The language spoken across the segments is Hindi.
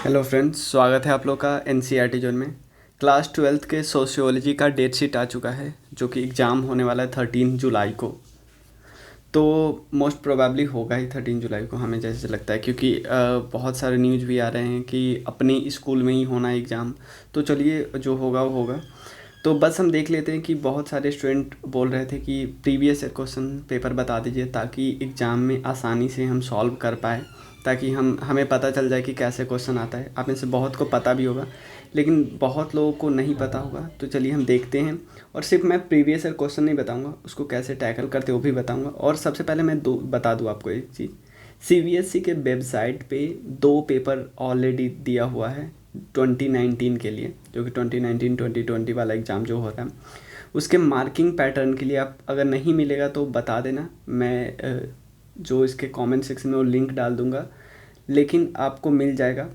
हेलो फ्रेंड्स, स्वागत है आप लोग का एनसीईआरटी जोन में। क्लास 12th के सोशियोलॉजी का डेट शीट आ चुका है जो कि एग्ज़ाम होने वाला है 13 जुलाई को। तो मोस्ट प्रोबेबली होगा ही 13 जुलाई को, हमें जैसे लगता है, क्योंकि बहुत सारे न्यूज़ भी आ रहे हैं कि अपने स्कूल में ही होना है एग्ज़ाम। तो चलिए, जो होगा वो होगा। तो बस हम देख लेते हैं कि बहुत सारे स्टूडेंट बोल रहे थे कि प्रीवियस ईयर क्वेश्चन पेपर बता दीजिए ताकि एग्ज़ाम में आसानी से हम सॉल्व कर पाए, ताकि हमें पता चल जाए कि कैसे क्वेश्चन आता है। आप में से बहुत को पता भी होगा, लेकिन बहुत लोगों को नहीं पता होगा। तो चलिए हम देखते हैं। और सिर्फ मैं प्रीवियस ईयर क्वेश्चन नहीं बताऊंगा, उसको कैसे टैकल करते वो भी बताऊंगा। और सबसे पहले मैं बता दूं आपको एक चीज़। सीबीएसई के वेबसाइट पे 2 पेपर ऑलरेडी दिया हुआ है 2019 के लिए, जो कि 2019-2020 वाला एग्ज़ाम जो हो रहा है उसके मार्किंग पैटर्न के लिए। आप अगर नहीं मिलेगा तो बता देना, मैं जो इसके कमेंट सेक्शन में वो लिंक डाल दूंगा, लेकिन आपको मिल जाएगा।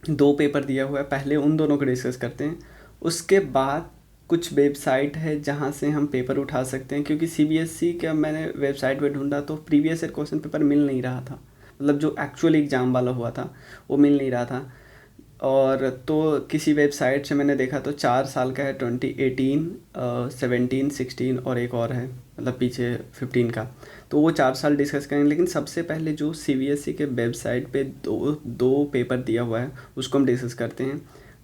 2 पेपर दिया हुआ है, पहले उन दोनों को डिस्कस करते हैं। उसके बाद कुछ वेबसाइट है जहाँ से हम पेपर उठा सकते हैं, क्योंकि सीबीएसई का मैंने वेबसाइट पे ढूंढा तो प्रीवियस ईयर क्वेश्चन पेपर मिल नहीं रहा था, मतलब जो एक्चुअल एग्ज़ाम वाला हुआ था वो मिल नहीं रहा था। और तो किसी वेबसाइट से मैंने देखा तो 4 साल का है, 2018, 17, 16 और एक और है, मतलब पीछे 15 का। तो वो 4 साल डिस्कस करेंगे, लेकिन सबसे पहले जो सीबीएसई के वेबसाइट पे दो पेपर दिया हुआ है उसको हम डिस्कस करते हैं।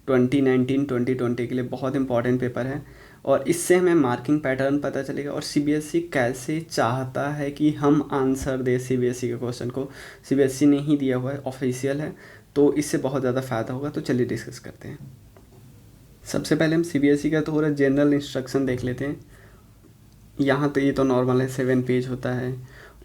2019-2020 के लिए बहुत इंपॉर्टेंट पेपर है, और इससे हमें मार्किंग पैटर्न पता चलेगा और सीबीएसई कैसे चाहता है कि हम आंसर दे सीबीएसई के क्वेश्चन को। सीबीएसई ने ही दिया हुआ है, ऑफिशियल है, तो इससे बहुत ज़्यादा फ़ायदा होगा। तो चलिए डिस्कस करते हैं। सबसे पहले हम सीबीएसई का थोड़ा जनरल इंस्ट्रक्शन देख लेते हैं। यहाँ तो ये तो नॉर्मल है, 7 पेज होता है,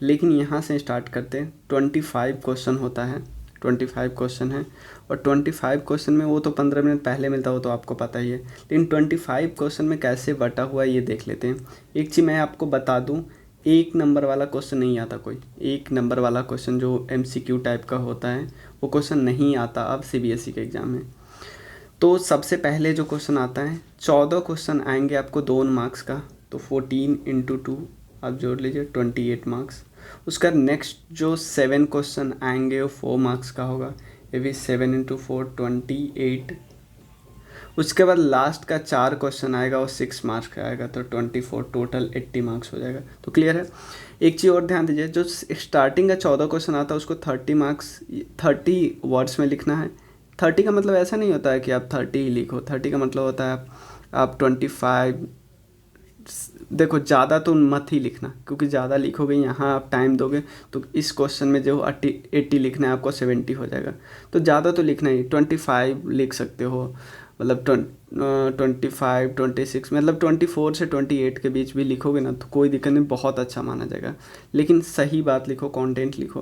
लेकिन यहाँ से स्टार्ट करते हैं। 25 क्वेश्चन होता है, 25 क्वेश्चन है। और 25 क्वेश्चन में वो तो 15 मिनट पहले मिलता हो तो आपको पता ही है, लेकिन 25 क्वेश्चन में कैसे बटा हुआ है ये देख लेते हैं। एक चीज़ मैं आपको बता दूँ, 1 नंबर वाला क्वेश्चन नहीं आता कोई। 1 नंबर वाला क्वेश्चन जो एमसीक्यू टाइप का होता है वो क्वेश्चन नहीं आता अब सीबीएसई के एग्ज़ाम में। तो सबसे पहले जो क्वेश्चन आता है, 14 क्वेश्चन आएंगे आपको 2 मार्क्स का, तो 14 इंटू 2 आप जोड़ लीजिए, 28 मार्क्स। उसका नेक्स्ट जो 7 क्वेश्चन आएंगे वो 4 मार्क्स का होगा, ये भी 7 इंटू 4 28। उसके बाद लास्ट का 4 क्वेश्चन आएगा वो 6 मार्क्स का आएगा, तो 24, टोटल 80 मार्क्स हो जाएगा। तो क्लियर है। एक चीज़ और ध्यान दीजिए, जो स्टार्टिंग का 14 क्वेश्चन आता है उसको 30 मार्क्स 30 वर्ड्स में लिखना है। 30 का मतलब ऐसा नहीं होता है कि आप 30 ही लिखो, 30 का मतलब होता है आप 25। देखो, ज़्यादा तो मत ही लिखना, क्योंकि ज़्यादा लिखोगे यहाँ आप टाइम दोगे तो इस क्वेश्चन में जो 80 लिखना है आपको 70 हो जाएगा। तो ज़्यादा तो लिखना ही, 25 लिख सकते हो, मतलब 25, 26, मतलब 24 से 28 के बीच भी लिखोगे ना तो कोई दिक्कत नहीं, बहुत अच्छा माना जाएगा। लेकिन सही बात लिखो, कंटेंट लिखो,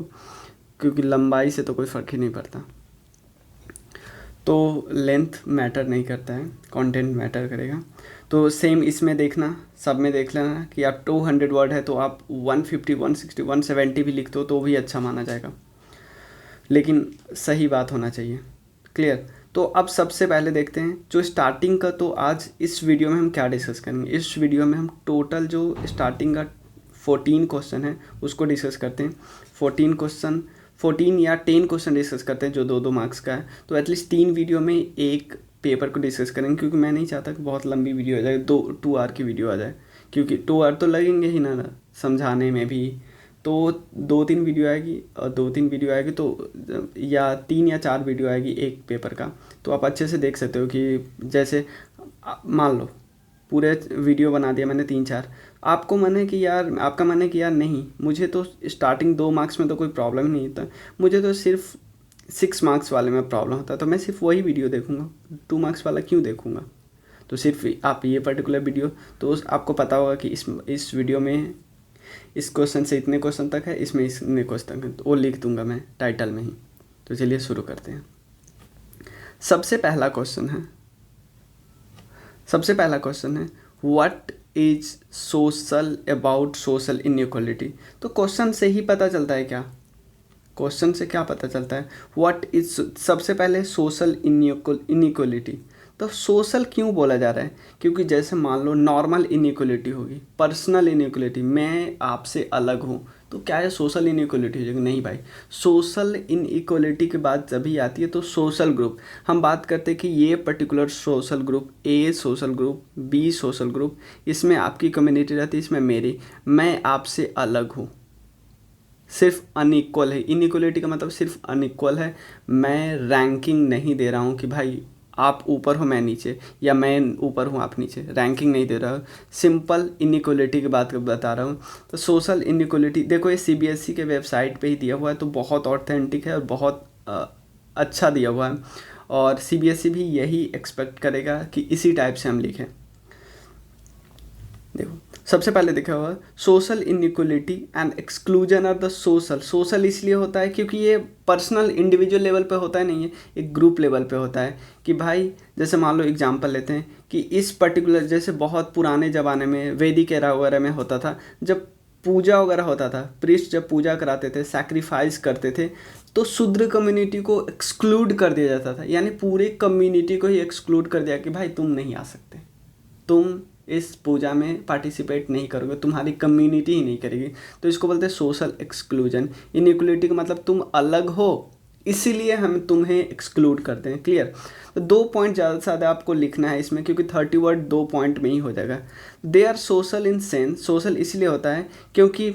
क्योंकि लंबाई से तो कोई फ़र्क ही नहीं पड़ता। तो लेंथ मैटर नहीं करता है, कंटेंट मैटर करेगा। तो सेम इसमें देखना, सब में देख लेना कि आप 200 वर्ड है तो आप 150, 160, 170 भी लिखते हो तो भी अच्छा माना जाएगा, लेकिन सही बात होना चाहिए। क्लियर। तो अब सबसे पहले देखते हैं जो स्टार्टिंग का। तो आज इस वीडियो में हम क्या डिस्कस करेंगे, इस वीडियो में हम टोटल जो स्टार्टिंग का 14 क्वेश्चन है उसको डिस्कस करते हैं। 14 या 10 क्वेश्चन डिस्कस करते हैं जो 2-2 मार्क्स का है। तो एटलीस्ट 3 वीडियो में एक पेपर को डिस्कस करेंगे, क्योंकि मैं नहीं चाहता कि बहुत लंबी वीडियो आ जाए, 2 आवर की वीडियो आ जाए, क्योंकि 2 आवर तो लगेंगे ही ना समझाने में भी। तो 2-3 वीडियो आएगी, और 2-3 वीडियो आएगी तो, या 3 या 4 वीडियो आएगी एक पेपर का। तो आप अच्छे से देख सकते हो कि जैसे मान लो पूरे वीडियो बना दिया मैंने 3-4, आपको मन है कि यार, आपका मन है कि यार नहीं, मुझे तो स्टार्टिंग 2 मार्क्स में तो कोई प्रॉब्लम नहीं होता, मुझे तो सिर्फ 6 मार्क्स वाले में प्रॉब्लम होता है, तो मैं सिर्फ वही वीडियो देखूंगा, 2 मार्क्स वाला क्यों देखूंगा। तो सिर्फ आप ये पर्टिकुलर वीडियो, तो आपको पता होगा कि इस वीडियो में इस क्वेश्चन से इतने क्वेश्चन तक है, इसमें इतने क्वेश्चन तक है, तो वो लिख दूंगा मैं टाइटल में ही। तो चलिए शुरू करते हैं। सबसे पहला क्वेश्चन है what is social about social inequality. तो क्वेश्चन से ही पता चलता है क्या, क्वेश्चन से क्या पता चलता है, व्हाट इज, सबसे पहले सोशल इनइक्वालिटी। तो सोशल क्यों बोला जा रहा है, क्योंकि जैसे मान लो नॉर्मल इनइक्वालिटी होगी, पर्सनल इनइक्वालिटी, मैं आपसे अलग हूँ तो क्या है, सोशल इनइक्वलिटी हो जाएगी? नहीं भाई, सोशल इनइक्वलिटी की बात जब भी आती है तो सोशल ग्रुप, हम बात करते हैं कि ये particular social group, A social group, B social group, इसमें आपकी कम्युनिटी रहती है, इसमें मेरी, मैं आपसे अलग हूँ, सिर्फ अनइक्वल है। इनइक्वलिटी का मतलब सिर्फ अनइक्वल है, मैं रैंकिंग नहीं दे रहा हूँ कि भाई आप ऊपर हो मैं नीचे, या मैं ऊपर हूँ आप नीचे, रैंकिंग नहीं दे रहा हूँ, सिंपल इनइक्वलिटी की बात बता रहा हूँ। तो सोशल इनइक्वलिटी देखो, ये सीबीएसई के वेबसाइट पे ही दिया हुआ है, तो बहुत ऑथेंटिक है और बहुत अच्छा दिया हुआ है, और सीबीएसई भी यही एक्सपेक्ट करेगा कि इसी टाइप से हम लिखें। देखो सबसे पहले देखा हुआ, social inequality and exclusion are the social. Social इसलिए होता है क्योंकि ये पर्सनल इंडिविजुअल लेवल पे होता है, नहीं है, एक ग्रुप लेवल पे होता है। कि भाई जैसे मान लो एग्जांपल लेते हैं कि इस पर्टिकुलर, जैसे बहुत पुराने ज़माने में वैदिक एरा वगैरह में होता था, जब पूजा वगैरह होता था, प्रीस्ट जब पूजा कराते थे, सैक्रिफाइस करते थे, तो शूद्र कम्युनिटी को एक्सक्लूड कर दिया जाता था, यानी पूरे कम्युनिटी को ही एक्सक्लूड कर दिया कि भाई तुम नहीं आ सकते, तुम इस पूजा में पार्टिसिपेट नहीं करोगे, तुम्हारी कम्युनिटी ही नहीं करेगी। तो इसको बोलते हैं सोशल एक्सक्लूजन। इनइक्वलिटी का मतलब तुम अलग हो, इसीलिए हम तुम्हें एक्सक्लूड करते हैं। क्लियर? तो 2 पॉइंट ज़्यादा से ज़्यादा आपको लिखना है इसमें, क्योंकि 30 वर्ड 2 पॉइंट में ही हो जाएगा। They are social in sense, social इसलिए होता है क्योंकि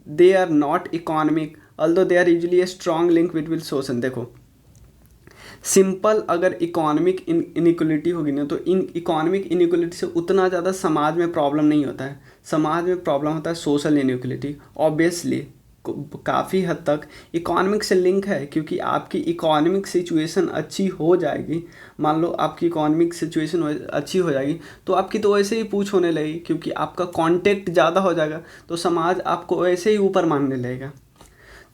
they are not economic although they are usually a strong link between social. देखो सिंपल, अगर इकोनॉमिक इनइक्वलिटी होगी ना, तो इन इकोनॉमिक इनइक्वलिटी से उतना ज़्यादा समाज में प्रॉब्लम नहीं होता है। समाज में प्रॉब्लम होता है सोशल इनइक्वलिटी। ऑब्वियसली काफ़ी हद तक इकोनॉमिक से लिंक है, क्योंकि आपकी इकोनॉमिक सिचुएशन अच्छी हो जाएगी, मान लो आपकी इकोनॉमिक सिचुएशन अच्छी हो जाएगी, तो आपकी तो वैसे ही पूछ होने लगेगी, क्योंकि आपका कॉन्टेक्ट ज़्यादा हो जाएगा, तो समाज आपको वैसे ही ऊपर मानने लगेगा।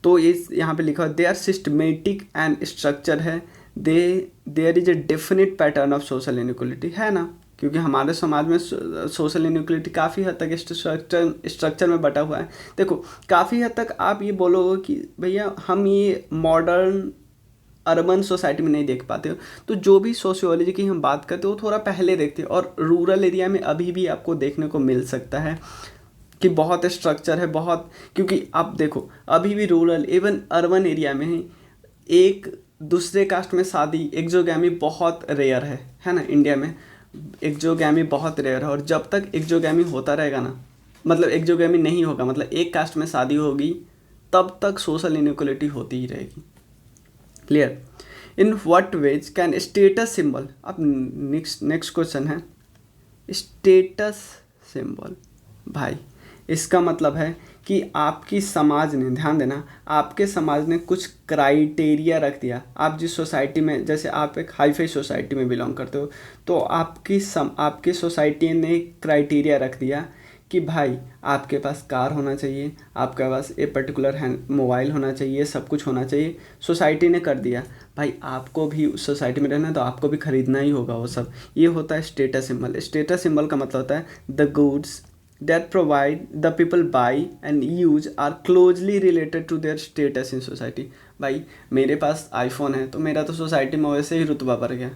तो इस यहाँ पे लिखा है they are systematic and structure है, there is a definite pattern of social inequality, है ना, क्योंकि हमारे समाज में सोशल इनइक्वलिटी काफ़ी हद तक स्ट्रक्चर में बटा हुआ है। देखो काफ़ी हद तक आप ये बोलोगे कि भैया हम ये मॉडर्न अर्बन सोसाइटी में नहीं देख पाते हो, तो जो भी सोशियोलॉजी की हम बात करते हो थोड़ा पहले देखते हैं, और रूरल एरिया में अभी भी आपको देखने को मिल सकता है कि बहुत स्ट्रक्चर है, बहुत, क्योंकि आप देखो अभी भी रूरल इवन अर्बन एरिया में ही एक दूसरे कास्ट में शादी, एक्सोगैमी बहुत रेयर है ना, इंडिया में एक्सोगैमी बहुत रेयर है, और जब तक एक्सोगैमी होता रहेगा ना, मतलब एक्सोगैमी नहीं होगा, मतलब एक कास्ट में शादी होगी, तब तक सोशल इनइक्वलिटी होती ही रहेगी। Clear? In what veg can status symbol, अब नेक्स्ट क्वेश्चन है स्टेटस सिंबल। भाई इसका मतलब है कि आपकी समाज ने, ध्यान देना, आपके समाज ने कुछ क्राइटेरिया रख दिया। आप जिस सोसाइटी में, जैसे आप एक हाईफाई सोसाइटी में बिलोंग करते हो, तो आपकी सोसाइटी ने क्राइटेरिया रख दिया कि भाई आपके पास कार होना चाहिए, आपके पास एक पर्टिकुलर मोबाइल होना चाहिए, सब कुछ होना चाहिए, सोसाइटी ने कर दिया। भाई आपको भी उस सोसाइटी में रहना है, तो आपको भी खरीदना ही होगा वो सब। ये होता है स्टेटस सिंबल। स्टेटस सिंबल का मतलब होता है the goods that provide the people buy and use are closely related to their status in society। भाई मेरे पास आईफोन है, तो मेरा तो सोसाइटी में वैसे ही रुतबा बढ़ गया।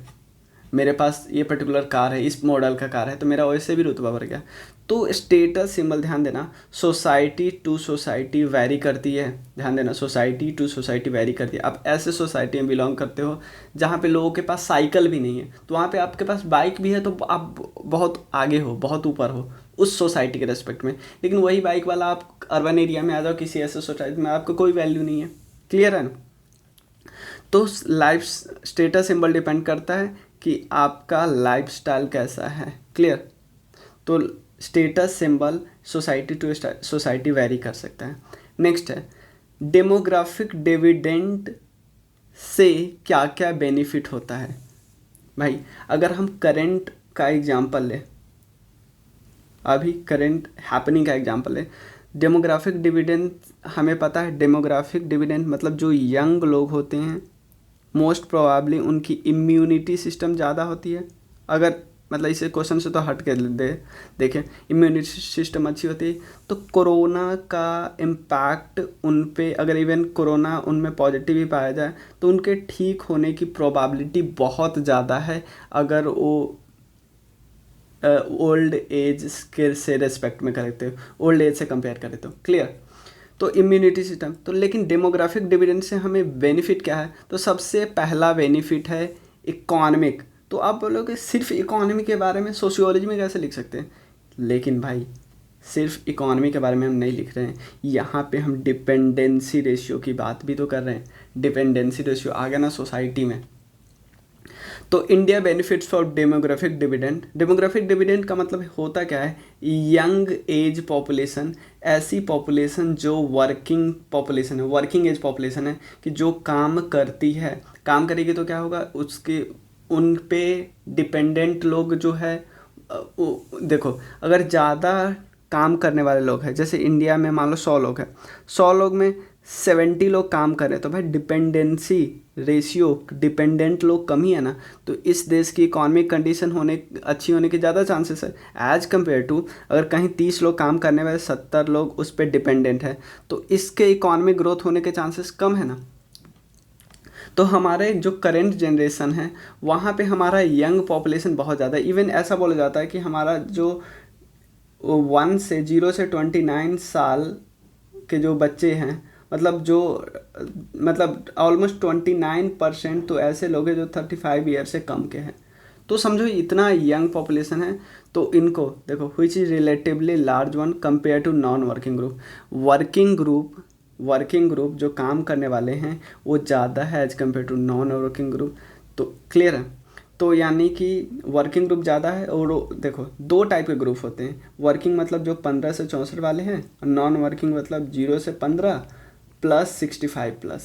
मेरे पास ये पर्टिकुलर कार है, इस मॉडल का कार है, तो मेरा वैसे भी रुतबा बढ़ गया। तो स्टेटस सिंबल, ध्यान देना, सोसाइटी टू सोसाइटी वैरी करती है। ध्यान देना, सोसाइटी टू सोसाइटी वैरी करती है। आप ऐसे सोसाइटी में बिलोंग करते हो जहाँ पे लोगों के पास साइकिल भी नहीं है, तो वहाँ पे आपके पास बाइक भी है, तो आप बहुत आगे हो, बहुत ऊपर हो उस सोसाइटी के रेस्पेक्ट में। लेकिन वही बाइक वाला आप अर्बन एरिया में आ जाओ, किसी ऐसे सोसाइटी में, आपको कोई वैल्यू नहीं है। क्लियर है ना? तो लाइफ स्टेटस सिंबल डिपेंड करता है कि आपका लाइफस्टाइल कैसा है। क्लियर? तो status symbol society to society vary कर सकता है। नेक्स्ट है डेमोग्राफिक डिविडेंड से क्या क्या बेनिफिट होता है। भाई अगर हम करंट का एग्जांपल लें, अभी करंट हैपनिंग का एग्जांपल लें, डेमोग्राफिक डिविडेंड, हमें पता है डेमोग्राफिक डिविडेंड मतलब जो यंग लोग होते हैं मोस्ट प्रोबेबली उनकी इम्यूनिटी सिस्टम ज़्यादा होती है। अगर मतलब इसे क्वेश्चन से तो हट के देखें, इम्यूनिटी सिस्टम अच्छी होती है, तो कोरोना का इम्पैक्ट उन पे, अगर इवन कोरोना उनमें पॉजिटिव ही पाया जाए, तो उनके ठीक होने की प्रोबेबिलिटी बहुत ज़्यादा है, अगर वो ओल्ड एज के से रेस्पेक्ट में करते हो, ओल्ड एज से कंपेयर करें तो। क्लियर? तो इम्यूनिटी सिस्टम। तो लेकिन डेमोग्राफिक डिविडेंड से हमें बेनिफिट क्या है? तो सबसे पहला बेनिफिट है इकोनॉमिक। तो आप बोलोगे सिर्फ इकोनॉमी के बारे में सोशियोलॉजी में कैसे लिख सकते हैं? लेकिन भाई सिर्फ इकोनॉमी के बारे में हम नहीं लिख रहे हैं, यहाँ पे हम डिपेंडेंसी रेशियो की बात भी तो कर रहे हैं। डिपेंडेंसी रेशियो आ गया ना सोसाइटी में। तो India benefits for demographic dividend. Demographic dividend का मतलब होता क्या है? यंग एज पॉपुलेशन, ऐसी पॉपुलेशन जो वर्किंग पॉपुलेशन है, वर्किंग एज पॉपुलेशन है, कि जो काम करती है। काम करेगी तो क्या होगा? उसके उन पे डिपेंडेंट लोग जो है देखो, अगर ज़्यादा काम करने वाले लोग हैं, जैसे इंडिया में मान लो 100 लोग हैं, 100 लोग में 70 लोग काम कर रहे हैं, तो भाई डिपेंडेंसी रेशियो, डिपेंडेंट लोग कम ही है ना। तो इस देश की इकोनॉमिक कंडीशन अच्छी होने के ज़्यादा चांसेस है एज़ कम्पेयर टू अगर कहीं 30 लोग काम करने वाले 70 लोग उस पर डिपेंडेंट है, तो इसके इकोनॉमिक ग्रोथ होने के चांसेस कम है ना। तो हमारे जो करेंट जनरेशन है वहाँ पे हमारा यंग पॉपुलेशन बहुत ज़्यादा है। इवन ऐसा बोला जाता है कि हमारा जो 0 से 29 साल के जो बच्चे हैं, मतलब ऑलमोस्ट 29% तो ऐसे लोग हैं जो 35 ईयर से कम के हैं। तो समझो इतना यंग पॉपुलेशन है। तो इनको देखो, which is relatively large one compare to non working group. Working group जो काम करने वाले हैं वो ज़्यादा है as compare to non working group. तो क्लियर है? तो यानी कि वर्किंग ग्रुप ज़्यादा है। और देखो 2 टाइप के ग्रुप होते हैं। वर्किंग मतलब जो 15 से 64 वाले हैं, और नॉन वर्किंग मतलब 0 से 15 प्लस 65+।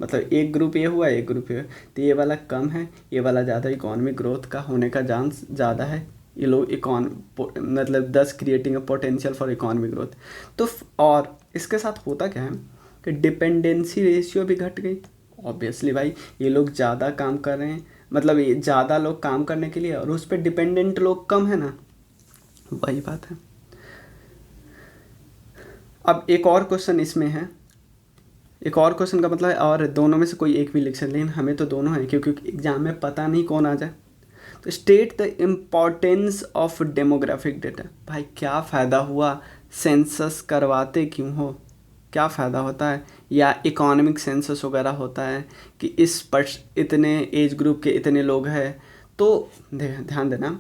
मतलब एक ग्रुप ये हुआ, एक ग्रुप ये हुआ। तो ये वाला कम है, ये वाला ज़्यादा। इकोनॉमिक ग्रोथ का होने का चांस ज़्यादा है। ये लोग मतलब 10 creating a potential for economic growth. तो और इसके साथ होता क्या है कि डिपेंडेंसी रेशियो भी घट गई। ऑब्वियसली भाई ये लोग ज़्यादा काम कर रहे हैं, मतलब ये ज़्यादा लोग काम करने के लिए, और उस पर डिपेंडेंट लोग कम है ना, वही बात है। अब एक और क्वेश्चन इसमें है, एक और क्वेश्चन का मतलब है और दोनों में से कोई एक भी लिख सकते, लेकिन हमें तो दोनों है क्योंकि एग्जाम में पता नहीं कौन आ जाए। तो state the importance of demographic data. भाई क्या फ़ायदा हुआ सेंसस करवाते क्यों हो? क्या फ़ायदा होता है? या इकोनॉमिक सेंसस वगैरह होता है कि इतने एज ग्रुप के इतने लोग हैं। तो ध्यान देना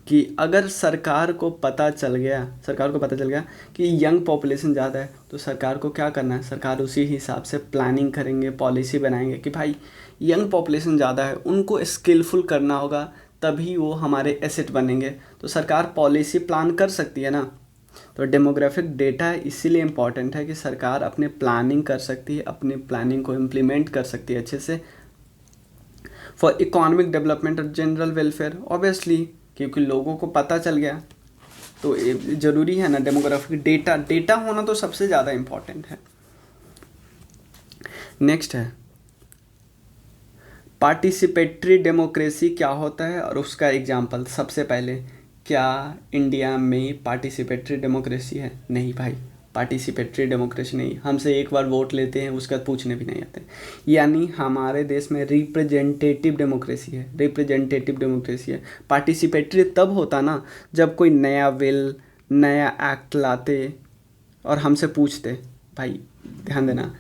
कि अगर सरकार को पता चल गया कि यंग पॉपुलेशन ज़्यादा है, तो सरकार को क्या करना है? सरकार उसी हिसाब से प्लानिंग करेंगे, पॉलिसी बनाएंगे कि भाई यंग पॉपुलेशन ज़्यादा है, उनको स्किलफुल करना होगा, तभी वो हमारे एसेट बनेंगे। तो सरकार पॉलिसी प्लान कर सकती है ना। तो डेमोग्राफिक डेटा इसीलिए इम्पॉर्टेंट है कि सरकार अपने प्लानिंग कर सकती है, अपनी प्लानिंग को इम्प्लीमेंट कर सकती है अच्छे से फॉर इकोनॉमिक डेवलपमेंट और जनरल वेलफेयर। ऑब्वियसली क्योंकि लोगों को पता चल गया तो ज़रूरी है ना डेमोग्राफिक डेटा होना तो सबसे ज़्यादा इम्पॉर्टेंट है। नेक्स्ट है पार्टिसिपेटरी डेमोक्रेसी क्या होता है और उसका एग्जाम्पल। सबसे पहले, क्या इंडिया में पार्टिसिपेटरी डेमोक्रेसी है? नहीं भाई, पार्टिसिपेटरी डेमोक्रेसी नहीं। हमसे एक बार वोट लेते हैं, उसका पूछने भी नहीं आते। यानी हमारे देश में रिप्रेजेंटेटिव डेमोक्रेसी है। पार्टिसिपेटरी तब होता ना जब कोई नया बिल, नया एक्ट लाते और हमसे पूछते। भाई ध्यान देना,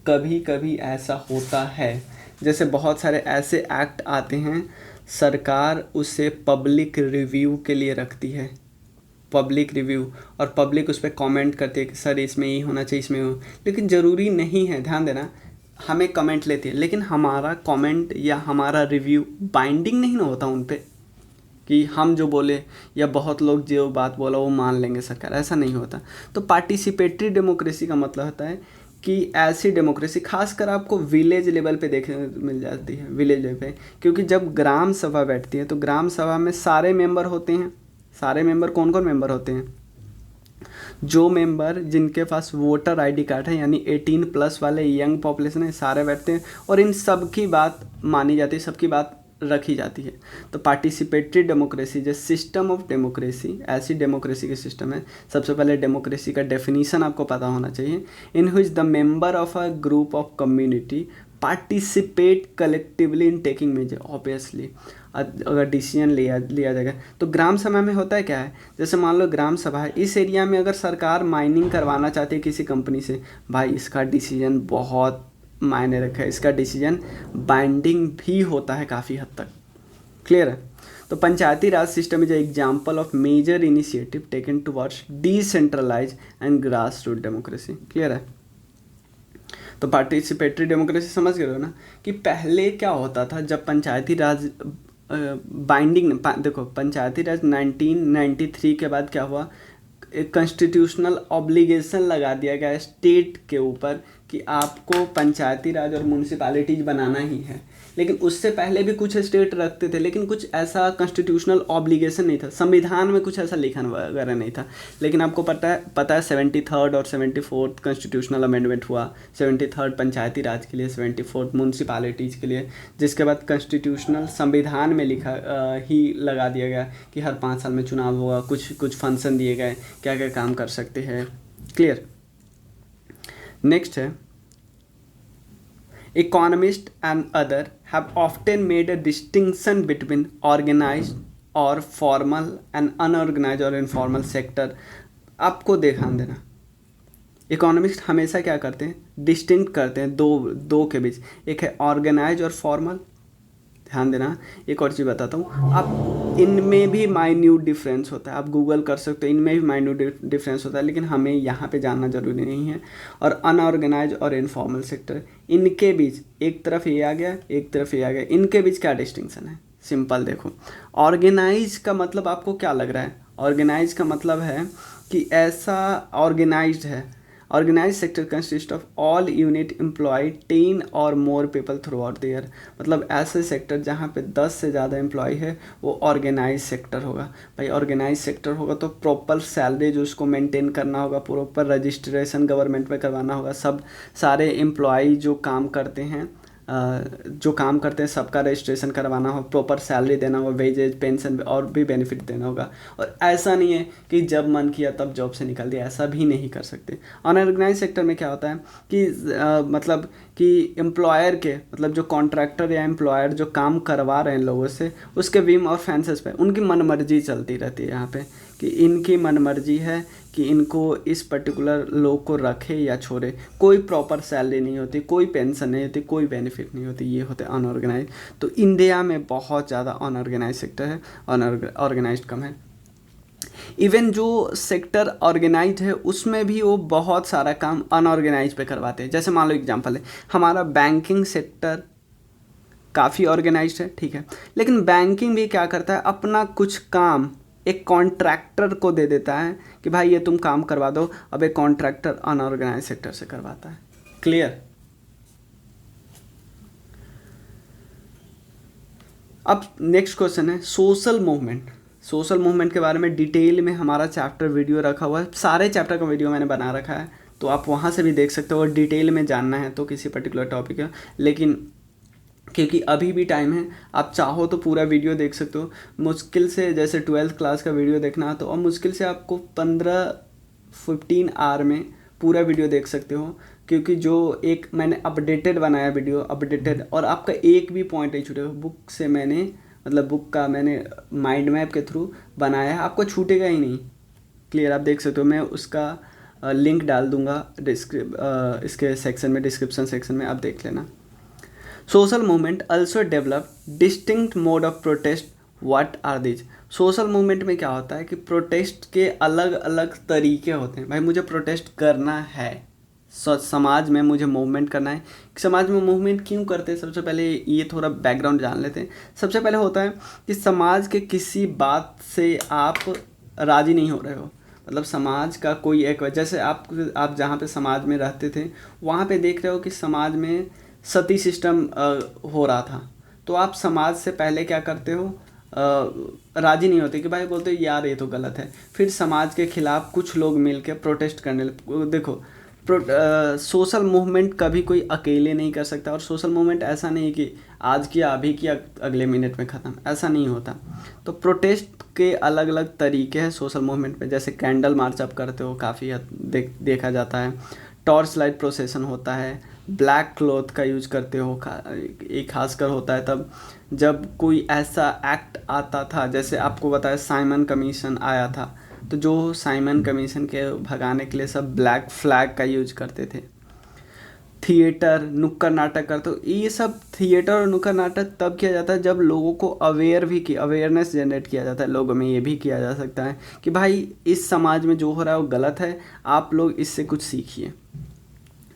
कभी कभी ऐसा होता है जैसे बहुत सारे ऐसे एक्ट आते हैं, सरकार उसे पब्लिक रिव्यू के लिए रखती है, पब्लिक रिव्यू, और पब्लिक उस पर कमेंट करती है कि सर इसमें ये होना चाहिए, इसमें हो। लेकिन ज़रूरी नहीं है, ध्यान देना, हमें कमेंट लेती है, लेकिन हमारा कमेंट या हमारा रिव्यू बाइंडिंग नहीं ना होता उन पर कि हम जो बोले या बहुत लोग जो बात बोला वो मान लेंगे सरकार, ऐसा नहीं होता। तो पार्टिसिपेटरी डेमोक्रेसी का मतलब होता है कि ऐसी डेमोक्रेसी खासकर आपको विलेज लेवल पे देखने मिल जाती है, विलेज लेवल पे, क्योंकि जब ग्राम सभा बैठती है तो ग्राम सभा में सारे मेंबर होते हैं। सारे मेंबर कौन कौन मेंबर होते हैं? जो मेंबर जिनके पास वोटर आईडी कार्ड है, यानी 18+ वाले यंग पॉपुलेशन है, सारे बैठते हैं और इन सब की बात मानी जाती है, सबकी बात रखी जाती है। तो पार्टिसिपेटरी डेमोक्रेसी जो सिस्टम ऑफ डेमोक्रेसी, ऐसी डेमोक्रेसी के सिस्टम है। सबसे पहले डेमोक्रेसी का डेफिनीशन आपको पता होना चाहिए। In which the member of a group of community participate collectively in taking major. Obviously अगर डिसीजन लिया लिया जाएगा। तो ग्राम सभा में होता है क्या है, जैसे मान लो ग्राम सभा है, इस एरिया में अगर सरकार माइनिंग करवाना चाहती है किसी कंपनी से, भाई इसका डिसीजन बहुत मायने रखा है, इसका डिसीजन बाइंडिंग भी होता है काफ़ी हद तक। क्लियर है। तो Panchayati Raj system is example of major initiative taken towards decentralise and grass root democracy. Clear है। तो पार्टिसिपेटरी डेमोक्रेसी समझ गए हो ना, कि पहले क्या होता था जब पंचायती राज बाइंडिंग देखो पंचायती राज 1993 के बाद क्या हुआ, एक कॉन्स्टिट्यूशनल ऑब्लिगेशन लगा दिया गया स्टेट के ऊपर कि आपको पंचायती राज और म्यूनसिपैलिटीज बनाना ही है। लेकिन उससे पहले भी कुछ स्टेट रखते थे, लेकिन कुछ ऐसा कॉन्स्टिट्यूशनल ऑब्लिगेशन नहीं था, संविधान में कुछ ऐसा लिखन वगैरह नहीं था। लेकिन आपको पता है 73rd और 74th कॉन्स्टिट्यूशनल अमेंडमेंट हुआ, 73rd पंचायती राज के लिए, 74th म्यूनसिपैलिटीज़ के लिए, जिसके बाद कॉन्स्टिट्यूशनल संविधान में लिखा ही लगा दिया गया कि हर 5 साल में चुनाव होगा, कुछ फंक्शन दिए गए, क्या क्या काम कर सकते हैं। क्लियर। नेक्स्ट है, economists and other have often made a distinction between organized और formal and unorganized और informal sector। आपको ध्यान देना, इकोनॉमिस्ट हमेशा क्या करते हैं, डिस्टिंक्ट करते हैं दो के बीच, एक है ऑर्गेनाइज और फॉर्मल। ध्यान देना, एक और चीज़ बताता हूँ, आप इनमें भी माइन्यूट डिफरेंस होता है, आप गूगल कर सकते हो, इनमें भी माइन्यूट डिफरेंस होता है, लेकिन हमें यहाँ पे जानना जरूरी नहीं है। और अनऑर्गेनाइज और इनफॉर्मल सेक्टर, इनके बीच एक तरफ ये आ गया, एक तरफ ये आ गया, इनके बीच क्या डिस्टिंक्शन है, सिंपल देखो। ऑर्गेनाइज का मतलब आपको क्या लग रहा है, ऑर्गेनाइज का मतलब है कि ऐसा ऑर्गेनाइज्ड है, organise sector consist of all unit employ 10 और more people throughout the year. मतलब ऐसे सेक्टर जहाँ पे 10 से ज़्यादा एम्प्लॉय है वो ऑर्गेनाइज सेक्टर होगा। भाई ऑर्गेनाइज सेक्टर होगा तो प्रॉपर सैलरी जो उसको मेंटेन करना होगा, प्रॉपर रजिस्ट्रेशन गवर्नमेंट में करवाना होगा, सब सारे एम्प्लॉय जो काम करते हैं सबका रजिस्ट्रेशन करवाना हो, प्रॉपर सैलरी देना होगा, वेजेज, पेंशन और भी बेनिफिट देना होगा। और ऐसा नहीं है कि जब मन किया तब जॉब से निकाल दिया, ऐसा भी नहीं कर सकते। अनऑर्गेनाइज सेक्टर में क्या होता है कि मतलब कि एम्प्लॉयर के मतलब जो कॉन्ट्रैक्टर या एम्प्लॉयर जो काम करवा रहे हैं लोगों से, उसके विम और फैंसेस पे उनकी मनमर्जी चलती रहती है। यहाँ पे कि इनकी मनमर्जी है कि इनको इस पर्टिकुलर लोग को रखे या छोड़े, कोई प्रॉपर सैलरी नहीं होती, कोई पेंशन नहीं होती, कोई बेनिफिट नहीं होती, ये होते अनऑर्गेनाइज। तो इंडिया में बहुत ज़्यादा अनऑर्गेनाइज सेक्टर है, ऑर्गेनाइज कम है। इवन जो सेक्टर ऑर्गेनाइज है उसमें भी वो बहुत सारा काम अनऑर्गेनाइज पे करवाते हैं। जैसे मान लो एग्जांपल है, हमारा बैंकिंग सेक्टर काफ़ी ऑर्गेनाइज्ड है, ठीक है, लेकिन बैंकिंग भी क्या करता है, अपना कुछ काम एक कॉन्ट्रैक्टर को दे देता है कि भाई ये तुम काम करवा दो। अब एक कॉन्ट्रैक्टर अनऑर्गेनाइज सेक्टर से करवाता है। क्लियर। अब नेक्स्ट क्वेश्चन है सोशल मूवमेंट। सोशल मूवमेंट के बारे में डिटेल में हमारा चैप्टर वीडियो रखा हुआ है, सारे चैप्टर का वीडियो मैंने बना रखा है, तो आप वहाँ से भी देख सकते हो। और डिटेल में जानना है तो किसी पर्टिकुलर टॉपिक है, लेकिन क्योंकि अभी भी टाइम है, आप चाहो तो पूरा वीडियो देख सकते हो। मुश्किल से जैसे 12th क्लास का वीडियो देखना तो अब मुश्किल से आपको 15 आवर में पूरा वीडियो देख सकते हो, क्योंकि जो एक मैंने अपडेटेड बनाया वीडियो, अपडेटेड, और आपका एक भी पॉइंट नहीं छूटेगा। बुक से मैंने मतलब बुक का मैंने माइंड मैप के थ्रू बनाया है, आपको छूटेगा ही नहीं। क्लियर। आप देख सकते हो, मैं उसका लिंक डाल दूंगा इसके सेक्शन में, डिस्क्रिप्शन सेक्शन में, आप देख लेना। Social movement also develop distinct mode of protest। what are these? Social movement में क्या होता है कि प्रोटेस्ट के अलग अलग तरीके होते हैं। भाई मुझे प्रोटेस्ट करना है, समाज में मुझे मूवमेंट करना है। समाज में मूवमेंट क्यों करते हैं, सबसे पहले ये थोड़ा बैकग्राउंड जान लेते हैं। सबसे पहले होता है कि समाज के किसी बात से आप राज़ी नहीं हो रहे हो, मतलब समाज का कोई एक, जैसे आप जहाँ पे समाज में रहते थे वहाँ पे देख रहे हो कि समाज में सती सिस्टम हो रहा था, तो आप समाज से पहले क्या करते हो, राज़ी नहीं होते कि भाई बोलते हो यार ये तो गलत है, फिर समाज के खिलाफ कुछ लोग मिलके प्रोटेस्ट करने लगते। देखो सोशल मूवमेंट कभी कोई अकेले नहीं कर सकता, और सोशल मूवमेंट ऐसा नहीं कि आज किया अभी किया अगले मिनट में ख़त्म, ऐसा नहीं होता। तो प्रोटेस्ट के अलग अलग तरीके हैं सोशल मूवमेंट में। जैसे कैंडल मार्च आप करते हो, काफ़ी देखा जाता है। टॉर्च लाइट प्रोसेसन होता है, ब्लैक क्लॉथ का यूज करते हो, एक खासकर होता है तब जब कोई ऐसा एक्ट आता था, जैसे आपको बताया साइमन कमीशन आया था, तो जो साइमन कमीशन के भगाने के लिए सब ब्लैक फ्लैग का यूज करते थे। थिएटर, नुक्कड़ नाटक करते हो, ये सब थिएटर और नुक्कड़ नाटक तब किया जाता है जब लोगों को अवेयरनेस जनरेट किया जाता है। लोगों में ये भी किया जा सकता है कि भाई इस समाज में जो हो रहा है वो गलत है, आप लोग इससे कुछ सीखिए।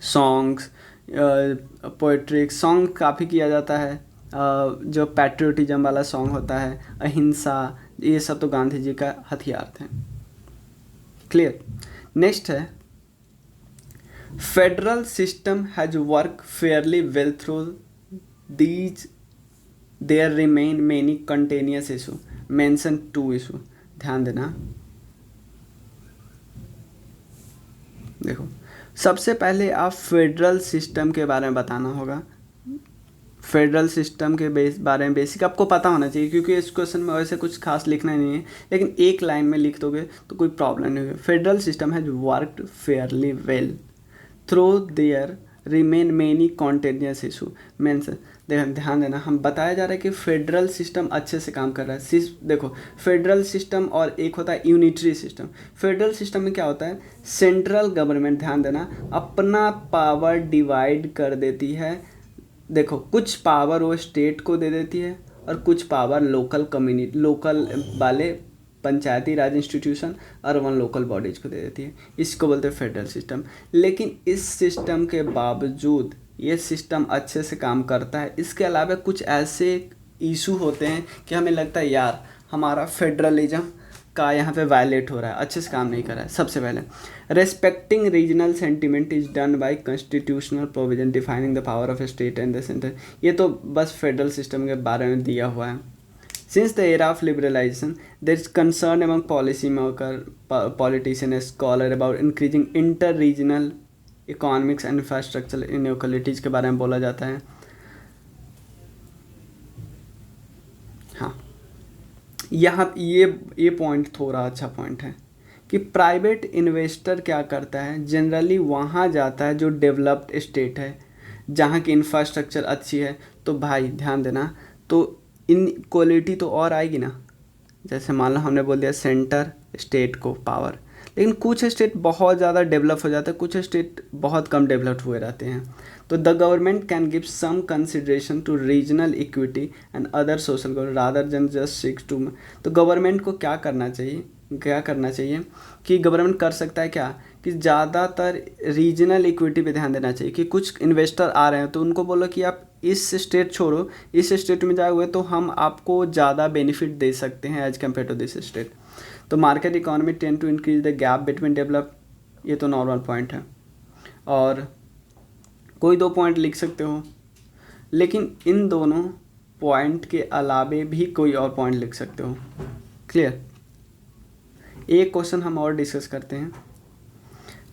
सॉन्ग्स, पोइट्री सॉन्ग काफ़ी किया जाता है, जो पैट्रियोटिज्म वाला सॉन्ग होता है, अहिंसा, ये सब तो गांधी जी का हथियार थे। क्लियर। नेक्स्ट है federal system has work fairly well through these there remain many contentious issue, mention 2 issue. ध्यान देना, देखो सबसे पहले आप फेडरल सिस्टम के बारे में बताना होगा। फेडरल सिस्टम के बारे में बेसिक आपको पता होना चाहिए, क्योंकि इस क्वेश्चन में वैसे कुछ खास लिखना नहीं है, लेकिन एक लाइन में लिख दोगे तो कोई प्रॉब्लम नहीं होगी। Federal system has worked fairly well through there remain many contentious issue means. ध्यान देना, हम बताया जा रहा है कि फेडरल सिस्टम अच्छे से काम कर रहा है। देखो फेडरल सिस्टम और एक होता है यूनिटरी सिस्टम। फेडरल सिस्टम में क्या होता है, सेंट्रल गवर्नमेंट, ध्यान देना, अपना पावर डिवाइड कर देती है। देखो कुछ पावर वो स्टेट को दे देती है और कुछ पावर लोकल वाले पंचायती राज इंस्टीट्यूशन और वन लोकल बॉडीज को दे देती है। इसको बोलते हैं फेडरल सिस्टम। लेकिन इस सिस्टम के बावजूद ये सिस्टम अच्छे से काम करता है। इसके अलावा कुछ ऐसे इशू होते हैं कि हमें लगता है यार हमारा फेडरलिज्म का यहाँ पे वायलेट हो रहा है, अच्छे से काम नहीं कर रहा है। सबसे पहले respecting regional sentiment is done by constitutional provision defining the power of state and the centre. ये तो बस फेडरल सिस्टम के बारे में दिया हुआ है। Since the era of liberalization, there is concern among politicians and scholars about increasing inter-regional economics and infrastructural inequalities के बारे में बोला जाता है। हाँ, यहाँ ये पॉइंट थोड़ा अच्छा पॉइंट है कि प्राइवेट इन्वेस्टर क्या करता है, जनरली वहाँ जाता है जो डेवलप्ड स्टेट है, जहाँ की इंफ्रास्ट्रक्चर अच्छी है। तो भाई ध्यान देना, तो इनक्वालिटी तो और आएगी ना। जैसे मान लो हमने बोल दिया सेंटर स्टेट को पावर, लेकिन कुछ स्टेट बहुत ज़्यादा डेवलप हो जाता है, कुछ स्टेट बहुत कम डेवलप हुए रहते हैं। तो the government can give some consideration to regional equity and other social goal rather than just six two. तो गवर्नमेंट को क्या करना चाहिए कि गवर्नमेंट कर सकता है क्या कि ज़्यादातर रीजनल इक्विटी पे ध्यान देना चाहिए। कि कुछ इन्वेस्टर आ रहे हैं तो उनको बोलो कि आप इस स्टेट छोड़ो, इस स्टेट में जाओगे तो हम आपको ज़्यादा बेनिफिट दे सकते हैं as compare to this state. तो market economy tend to increase the gap between develop, ये तो नॉर्मल पॉइंट है। और कोई 2 पॉइंट लिख सकते हो, लेकिन इन दोनों पॉइंट के अलावे भी कोई और पॉइंट लिख सकते हो। क्लियर। एक क्वेश्चन हम और डिस्कस करते हैं।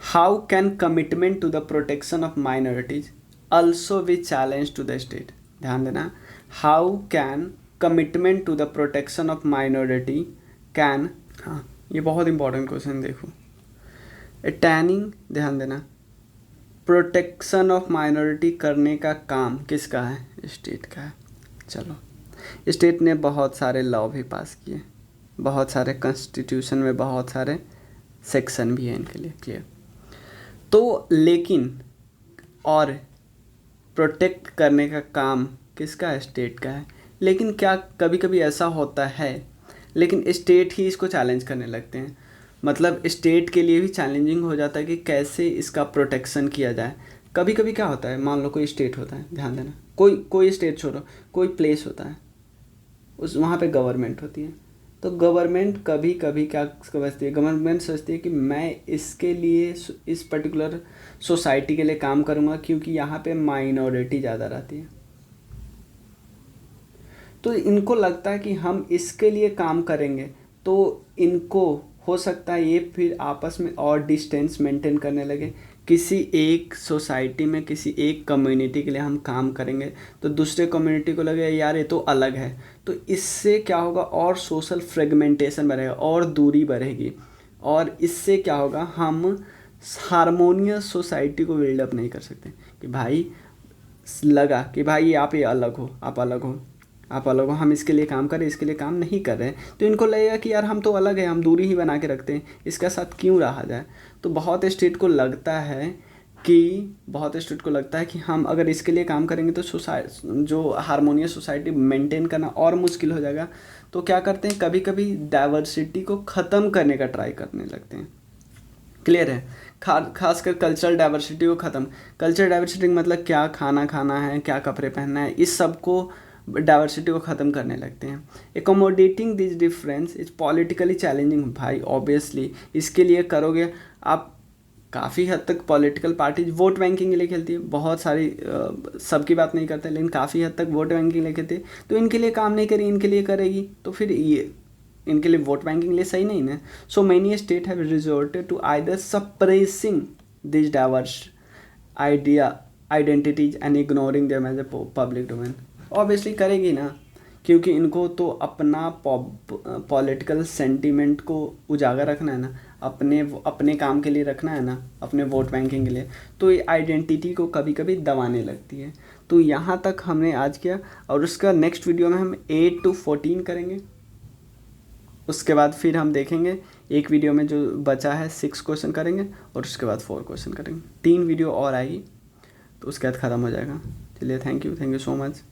How can commitment to the protection of minorities also be challenge to the state। ध्यान देना, how can commitment to the protection of minority can, हाँ ये बहुत इंपॉर्टेंट क्वेश्चन, देखो attaining, ध्यान देना, प्रोटेक्शन ऑफ माइनॉरिटी करने का काम किसका है, स्टेट का है। चलो, स्टेट ने बहुत सारे लॉ भी पास किए, बहुत सारे कॉन्स्टिट्यूशन में बहुत सारे सेक्शन भी हैं इनके लिए। क्लियर। तो लेकिन और प्रोटेक्ट करने का काम किसका है, स्टेट का है। लेकिन क्या कभी कभी ऐसा होता है, लेकिन स्टेट ही इसको चैलेंज करने लगते हैं। मतलब स्टेट के लिए भी चैलेंजिंग हो जाता है कि कैसे इसका प्रोटेक्शन किया जाए। कभी कभी क्या होता है, मान लो कोई स्टेट होता है, ध्यान देना, कोई स्टेट छोड़ो, कोई प्लेस होता है, वहाँ पे गवर्नमेंट होती है। तो गवर्नमेंट कभी कभी क्या समझती है, गवर्नमेंट सोचती है कि मैं इसके लिए, इस पर्टिकुलर सोसाइटी के लिए काम करूँगा क्योंकि यहाँ पे माइनॉरिटी ज़्यादा रहती है। तो इनको लगता है कि हम इसके लिए काम करेंगे तो इनको हो सकता है ये फिर आपस में और डिस्टेंस मेंटेन करने लगे। किसी एक सोसाइटी में किसी एक कम्युनिटी के लिए हम काम करेंगे तो दूसरे कम्युनिटी को लगे यार ये तो अलग है, तो इससे क्या होगा, और सोशल फ्रेगमेंटेशन बढ़ेगा और दूरी बढ़ेगी, और इससे क्या होगा, हम हारमोनियस सोसाइटी को बिल्डअप नहीं कर सकते। कि भाई लगा कि भाई आप ये अलग हो, आप अलग हो, आप अलग हो, हम इसके लिए काम करें, इसके लिए काम नहीं कर रहे हैं, तो इनको लगेगा कि यार हम तो अलग हैं, हम दूरी ही बना के रखते हैं, इसके साथ क्यों रहा जाए। तो बहुत स्टेट को लगता है कि हम अगर इसके लिए काम करेंगे तो जो हारमोनियस सोसाइटी मेंटेन करना और मुश्किल हो जाएगा। तो क्या करते हैं, कभी कभी डाइवर्सिटी को ख़त्म करने का ट्राई करने लगते हैं। क्लियर है। खासकर कल्चरल डाइवर्सिटी को ख़त्म। कल्चरल डाइवर्सिटी मतलब क्या खाना खाना है, क्या कपड़े पहनना है, इस सब को डाइवर्सिटी को ख़त्म करने लगते हैं। Accommodating this difference is politically challenging. भाई ऑब्वियसली इसके लिए करोगे आप, काफ़ी हद तक पॉलिटिकल पार्टीज वोट बैंकिंग के लिए खेलती है, बहुत सारी सबकी बात नहीं करते लेकिन काफ़ी हद तक वोट बैंकिंग के लिए खेलती है। तो इनके लिए काम नहीं करेगी, इनके लिए करेगी, तो फिर ये इनके लिए वोट बैंकिंग लिए सही नहीं ना। So many state have resorted to either suppressing this diverse identities and ignoring them as a public domain. Obviously करेगी ना, क्योंकि इनको तो अपना पॉलिटिकल सेंटीमेंट को उजागर रखना है ना, अपने काम के लिए रखना है ना, अपने वोट बैंकिंग के लिए। तो ये आइडेंटिटी को कभी कभी दबाने लगती है। तो यहाँ तक हमने आज किया, और उसका नेक्स्ट वीडियो में हम 8 to 14 करेंगे। उसके बाद फिर हम देखेंगे एक वीडियो में जो बचा है 6 क्वेश्चन करेंगे, और उसके बाद 4 क्वेश्चन करेंगे। 3 वीडियो और आएगी, तो उसके बाद ख़त्म हो जाएगा। चलिए, थैंक यू सो मच।